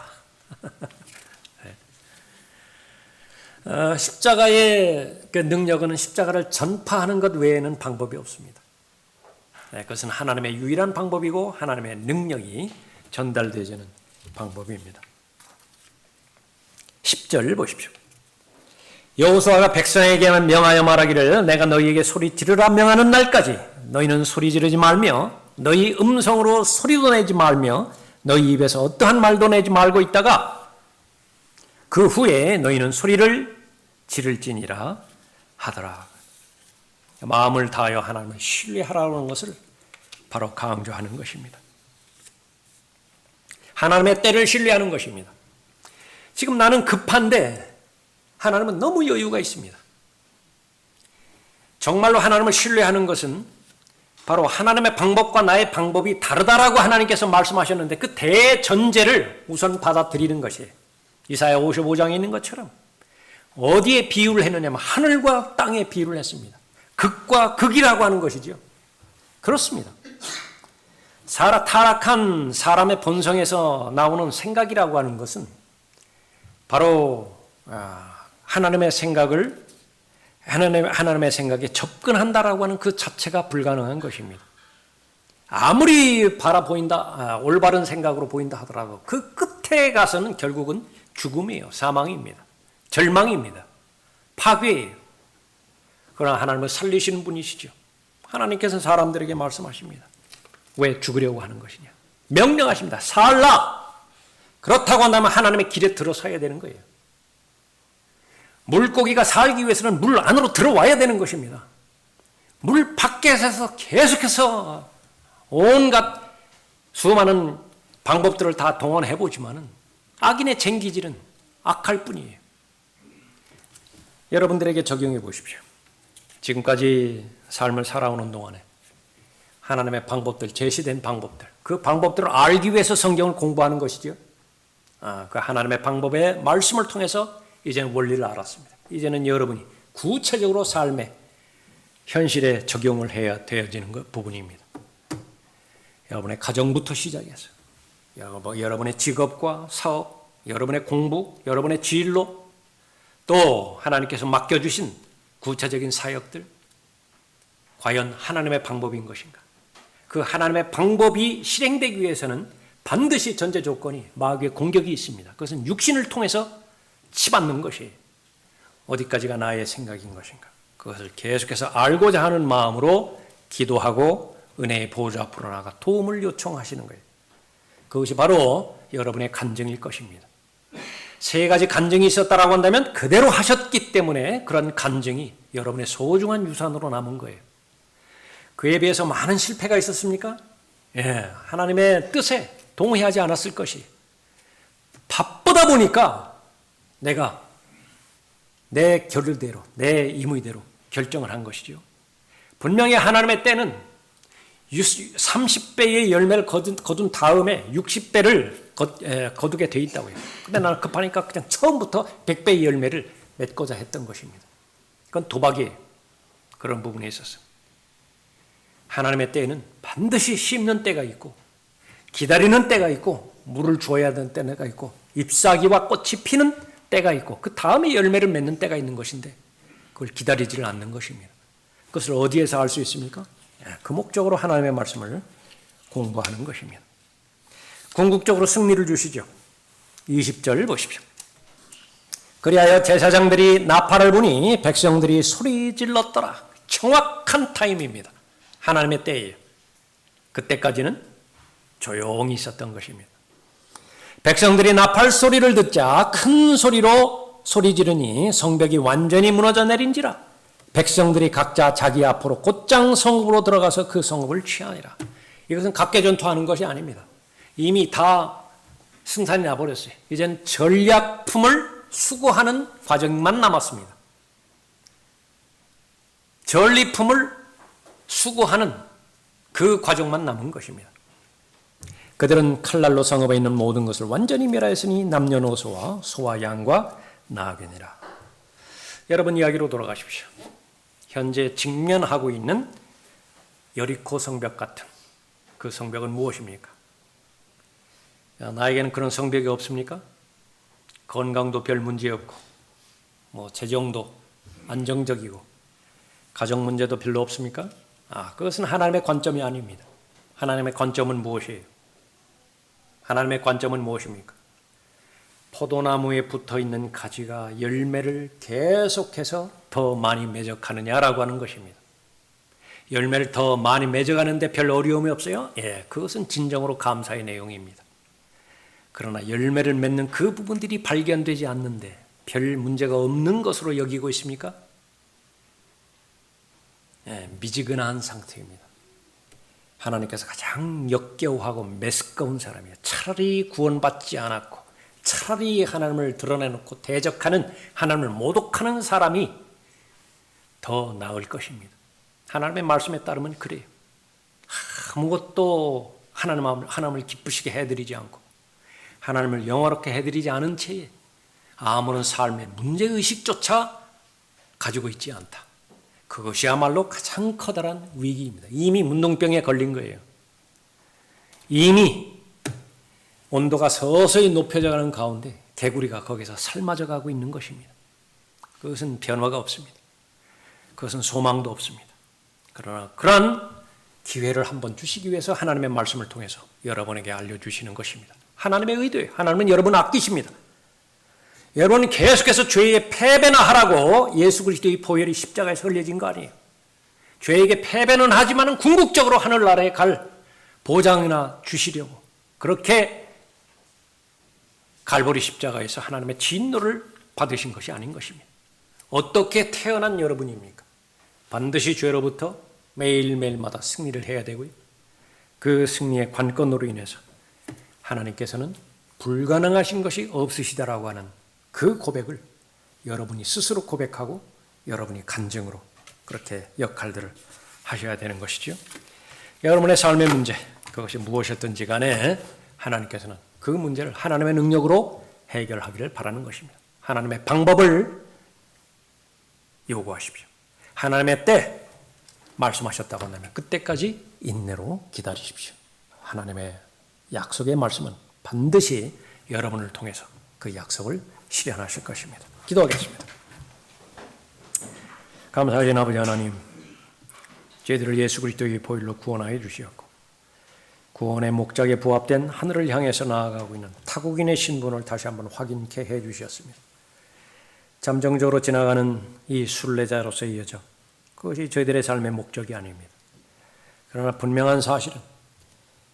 십자가의 그 능력은 십자가를 전파하는 것 외에는 방법이 없습니다. 그것은 하나님의 유일한 방법이고 하나님의 능력이 전달되지는 방법입니다. 10절 보십시오. 여호수아가 백성에게만 명하여 말하기를 내가 너희에게 소리 지르라 명하는 날까지 너희는 소리 지르지 말며 너희 음성으로 소리도 내지 말며 너희 입에서 어떠한 말도 내지 말고 있다가 그 후에 너희는 소리를 지를지니라 하더라. 마음을 다하여 하나님을 신뢰하라는 것을 바로 강조하는 것입니다. 하나님의 때를 신뢰하는 것입니다. 지금 나는 급한데 하나님은 너무 여유가 있습니다. 정말로 하나님을 신뢰하는 것은 바로 하나님의 방법과 나의 방법이 다르다라고 하나님께서 말씀하셨는데 그 대전제를 우선 받아들이는 것이에요. 이사야 55장에 있는 것처럼 어디에 비유를 했느냐면 하늘과 땅에 비유를 했습니다. 극과 극이라고 하는 것이죠. 그렇습니다. 타락한 사람의 본성에서 나오는 생각이라고 하는 것은 바로 하나님의 생각에 접근한다라고 하는 그 자체가 불가능한 것입니다. 아무리 올바른 생각으로 보인다 하더라도 그 끝에 가서는 결국은 죽음이에요. 사망입니다. 절망입니다. 파괴예요. 그러나 하나님을 살리시는 분이시죠. 하나님께서 사람들에게 말씀하십니다. 왜 죽으려고 하는 것이냐? 명령하십니다. 살라! 그렇다고 한다면 하나님의 길에 들어서야 되는 거예요. 물고기가 살기 위해서는 물 안으로 들어와야 되는 것입니다. 물 밖에서 계속해서 온갖 수많은 방법들을 다 동원해보지만은 악인의 쟁기질은 악할 뿐이에요. 여러분들에게 적용해 보십시오. 지금까지 삶을 살아오는 동안에 하나님의 방법들, 제시된 방법들, 그 방법들을 알기 위해서 성경을 공부하는 것이죠. 그 하나님의 방법의 말씀을 통해서 이제는 원리를 알았습니다. 이제는 여러분이 구체적으로 삶에 현실에 적용을 해야 되어지는 부분입니다. 여러분의 가정부터 시작해서 여러분의 직업과 사업, 여러분의 공부, 여러분의 진로, 또 하나님께서 맡겨주신 구체적인 사역들, 과연 하나님의 방법인 것인가? 그 하나님의 방법이 실행되기 위해서는 반드시 전제 조건이 마귀의 공격이 있습니다. 그것은 육신을 통해서 치받는 것이에요. 어디까지가 나의 생각인 것인가? 그것을 계속해서 알고자 하는 마음으로 기도하고 은혜의 보좌 앞으로 나가 도움을 요청하시는 거예요. 그것이 바로 여러분의 간증일 것입니다. 세 가지 간증이 있었다라고 한다면 그대로 하셨기 때문에 그런 간증이 여러분의 소중한 유산으로 남은 거예요. 그에 비해서 많은 실패가 있었습니까? 예, 하나님의 뜻에 동의하지 않았을 것이. 바쁘다 보니까 내가 내 결의대로, 내 임의대로 결정을 한 것이죠. 분명히 하나님의 때는 30배의 열매를 거둔 다음에 60배를 거두게 돼 있다고요. 근데 나는 급하니까 그냥 처음부터 100배의 열매를 맺고자 했던 것입니다. 그건 도박이에요. 그런 부분에 있어서. 하나님의 때에는 반드시 심는 때가 있고 기다리는 때가 있고 물을 주어야 되는 때가 있고 잎사귀와 꽃이 피는 때가 있고 그 다음에 열매를 맺는 때가 있는 것인데 그걸 기다리지를 않는 것입니다. 그것을 어디에서 알 수 있습니까? 그 목적으로 하나님의 말씀을 공부하는 것입니다. 궁극적으로 승리를 주시죠. 20절 보십시오. 그리하여 제사장들이 나팔을 부니 백성들이 소리 질렀더라. 정확한 타임입니다. 하나님의 때예요. 그때까지는 조용히 있었던 것입니다. 백성들이 나팔 소리를 듣자 큰 소리로 소리 지르니 성벽이 완전히 무너져 내린지라. 백성들이 각자 자기 앞으로 곧장 성읍으로 들어가서 그 성읍을 취하니라. 이것은 각계전투하는 것이 아닙니다. 이미 다 승산이 나버렸어요. 이젠 전략품을 수거하는 과정만 남았습니다. 전리품을 수거하는 그 과정만 남은 것입니다. 그들은 칼날로 성읍에 있는 모든 것을 완전히 멸하였으니 남녀노소와 소와 양과 나귀니라. 여러분 이야기로 돌아가십시오. 현재 직면하고 있는 여리코 성벽 같은 그 성벽은 무엇입니까? 나에게는 그런 성벽이 없습니까? 건강도 별 문제 없고 재정도 안정적이고 가정 문제도 별로 없습니까? 그것은 하나님의 관점이 아닙니다. 하나님의 관점은 무엇이에요? 하나님의 관점은 무엇입니까? 포도나무에 붙어있는 가지가 열매를 계속해서 더 많이 맺어가느냐라고 하는 것입니다. 열매를 더 많이 맺어가는데 별 어려움이 없어요? 예, 그것은 진정으로 감사의 내용입니다. 그러나 열매를 맺는 그 부분들이 발견되지 않는데 별 문제가 없는 것으로 여기고 있습니까? 예, 미지근한 상태입니다. 하나님께서 가장 역겨워하고 메스꺼운 사람이에요. 차라리 구원받지 않았고 차라리 하나님을 드러내놓고 대적하는 하나님을 모독하는 사람이 더 나을 것입니다. 하나님의 말씀에 따르면 그래요. 아무것도 하나님을 기쁘시게 해드리지 않고 하나님을 영화롭게 해드리지 않은 채에 아무런 삶의 문제의식조차 가지고 있지 않다. 그것이야말로 가장 커다란 위기입니다. 이미 문둥병에 걸린 거예요. 이미 온도가 서서히 높여져 가는 가운데 개구리가 거기서 삶아져 가고 있는 것입니다. 그것은 변화가 없습니다. 그것은 소망도 없습니다. 그러나 그런 기회를 한번 주시기 위해서 하나님의 말씀을 통해서 여러분에게 알려주시는 것입니다. 하나님의 의도예요. 하나님은 여러분을 아끼십니다. 여러분은 계속해서 죄의 패배나 하라고 예수 그리스도의 보혈이 십자가에서 흘려진 거 아니에요. 죄에게 패배는 하지만 궁극적으로 하늘나라에 갈 보장이나 주시려고 그렇게 갈보리 십자가에서 하나님의 진노를 받으신 것이 아닌 것입니다. 어떻게 태어난 여러분입니까? 반드시 죄로부터 매일매일마다 승리를 해야 되고요. 그 승리의 관건으로 인해서 하나님께서는 불가능하신 것이 없으시다라고 하는 그 고백을 여러분이 스스로 고백하고 여러분이 간증으로 그렇게 역할들을 하셔야 되는 것이죠. 여러분의 삶의 문제, 그것이 무엇이었든지 간에 하나님께서는 그 문제를 하나님의 능력으로 해결하기를 바라는 것입니다. 하나님의 방법을 요구하십시오. 하나님의 때 말씀하셨다고 한다면 그때까지 인내로 기다리십시오. 하나님의 약속의 말씀은 반드시 여러분을 통해서 그 약속을 실현하실 것입니다. 기도하겠습니다. 감사하신 아버지 하나님, 저희들을 예수 그리스도의 보혈로 구원하여 주시었고 구원의 목적에 부합된 하늘을 향해서 나아가고 있는 타국인의 신분을 다시 한번 확인케 해 주셨습니다. 잠정적으로 지나가는 이 순례자로서의 여정, 그것이 저희들의 삶의 목적이 아닙니다. 그러나 분명한 사실은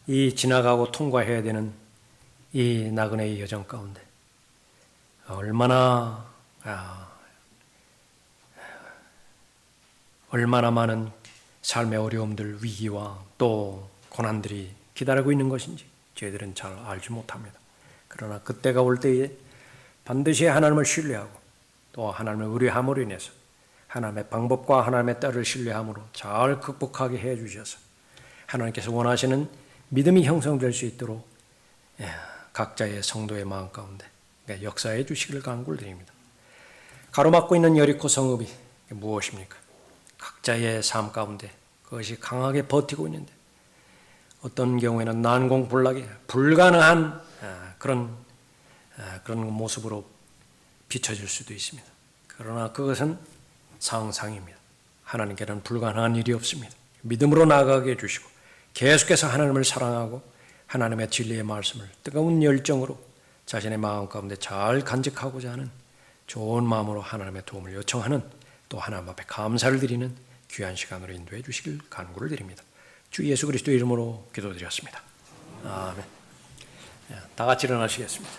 이 지나가고 통과해야 되는 이 나그네의 여정 가운데 얼마나 많은 삶의 어려움들, 위기와 또 고난들이 기다리고 있는 것인지 저희들은 잘 알지 못합니다. 그러나 그때가 올 때에 반드시 하나님을 신뢰하고 또 하나님을 의뢰함으로 인해서 하나님의 방법과 하나님의 때를 신뢰함으로 잘 극복하게 해 주셔서 하나님께서 원하시는 믿음이 형성될 수 있도록 각자의 성도의 마음 가운데 역사해 주시기를 간구를 드립니다. 가로막고 있는 여리고 성읍이 무엇입니까? 각자의 삶 가운데 그것이 강하게 버티고 있는데 어떤 경우에는 난공불락이 불가능한 그런 모습으로 비춰질 수도 있습니다. 그러나 그것은 상상입니다. 하나님께는 불가능한 일이 없습니다. 믿음으로 나아가게 해주시고 계속해서 하나님을 사랑하고 하나님의 진리의 말씀을 뜨거운 열정으로 자신의 마음 가운데 잘 간직하고자 하는 좋은 마음으로 하나님의 도움을 요청하는 또 하나님 앞에 감사를 드리는 귀한 시간으로 인도해 주시길 간구를 드립니다. 주 예수 그리스도 이름으로 기도드렸습니다. 아멘. 다 같이 일어나시겠습니다.